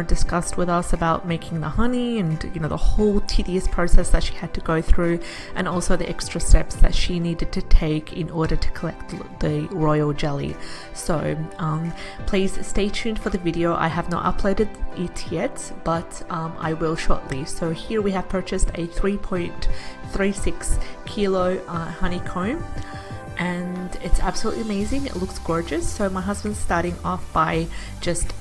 discussed with us about making the honey and the whole tedious process that she had to go through, and also the extra steps that she needed to take in order to collect the royal jelly. So please stay tuned for the video. I have not uploaded it yet, but I will shortly. So here we have purchased a 3.36 kilo honeycomb, and it's absolutely amazing. It looks gorgeous. So my husband's starting off by just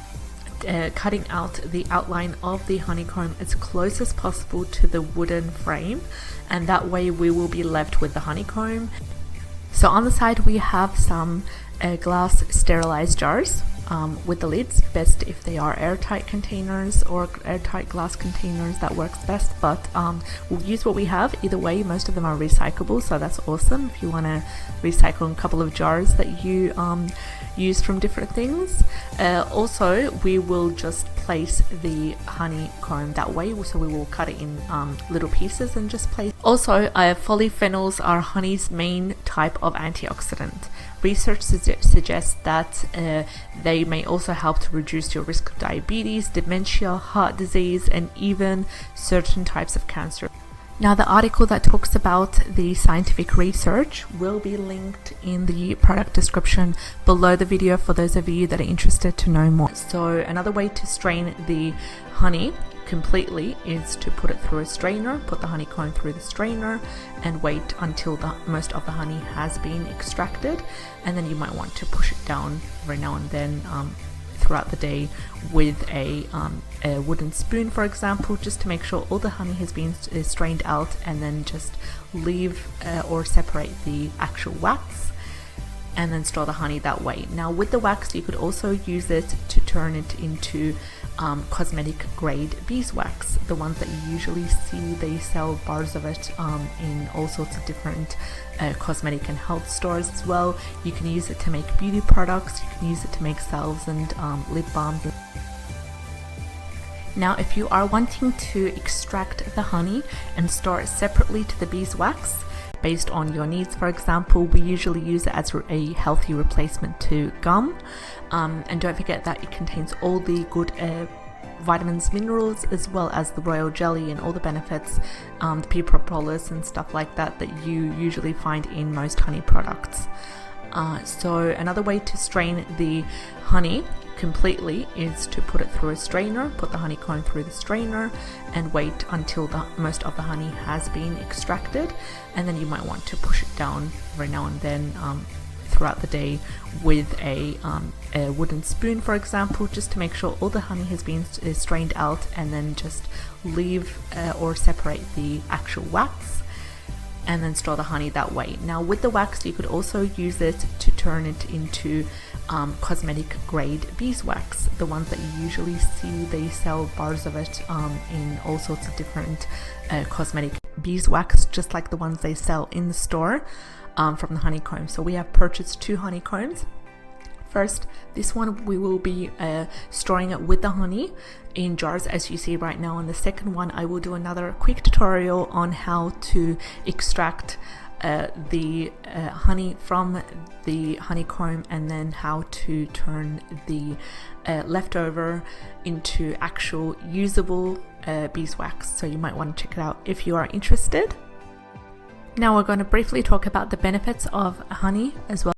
cutting out the outline of the honeycomb as close as possible to the wooden frame, and that way we will be left with the honeycomb. So on the side we have some glass sterilized jars with the lids. Best if they are airtight containers or airtight glass containers, that works best, but we'll use what we have. Either way, most of them are recyclable, so that's awesome if you want to recycle a couple of jars that you use from different things. Also, we will just place the honeycomb that way, so we will cut it in little pieces and just place. Also, polyphenols are honey's main type of antioxidant. Research suggests that they may also help to reduce your risk of diabetes, dementia, heart disease, and even certain types of cancer. Now, the article that talks about the scientific research will be linked in the product description below the video for those of you that are interested to know more. So another way to strain the honey completely is to put it through a strainer, put the honeycomb through the strainer and wait until most of the honey has been extracted, and then you might want to push it down every now and then throughout the day with a wooden spoon, for example, just to make sure all the honey has been strained out, and then just leave or separate the actual wax and then store the honey that way. Now with the wax, you could also use it to turn it into cosmetic grade beeswax, the ones that you usually see. They sell bars of it in all sorts of different cosmetic and health stores as well. You can use it to make beauty products, you can use it to make salves and lip balms. Now if you are wanting to extract the honey and store it separately to the beeswax, based on your needs, for example, we usually use it as a healthy replacement to gum, and don't forget that it contains all the good vitamins, minerals, as well as the royal jelly and all the benefits, the pea propolis and stuff like that you usually find in most honey products. So another way to strain the honey completely is to put it through a strainer, put the honeycomb through the strainer and wait until most of the honey has been extracted, and then you might want to push it down every now and then throughout the day with a wooden spoon, for example, just to make sure all the honey has been strained out, and then just leave or separate the actual wax and then store the honey that way. Now with the wax, you could also use it to turn it into cosmetic grade beeswax, the ones that you usually see. They sell bars of it in all sorts of different cosmetic beeswax, just like the ones they sell in the store from the honeycomb. So we have purchased 2 honeycombs. First, this one we will be storing it with the honey in jars as you see right now. On the second one, I will do another quick tutorial on how to extract the honey from the honeycomb, and then how to turn the leftover into actual usable beeswax. So you might want to check it out if you are interested. Now we're going to briefly talk about the benefits of honey as well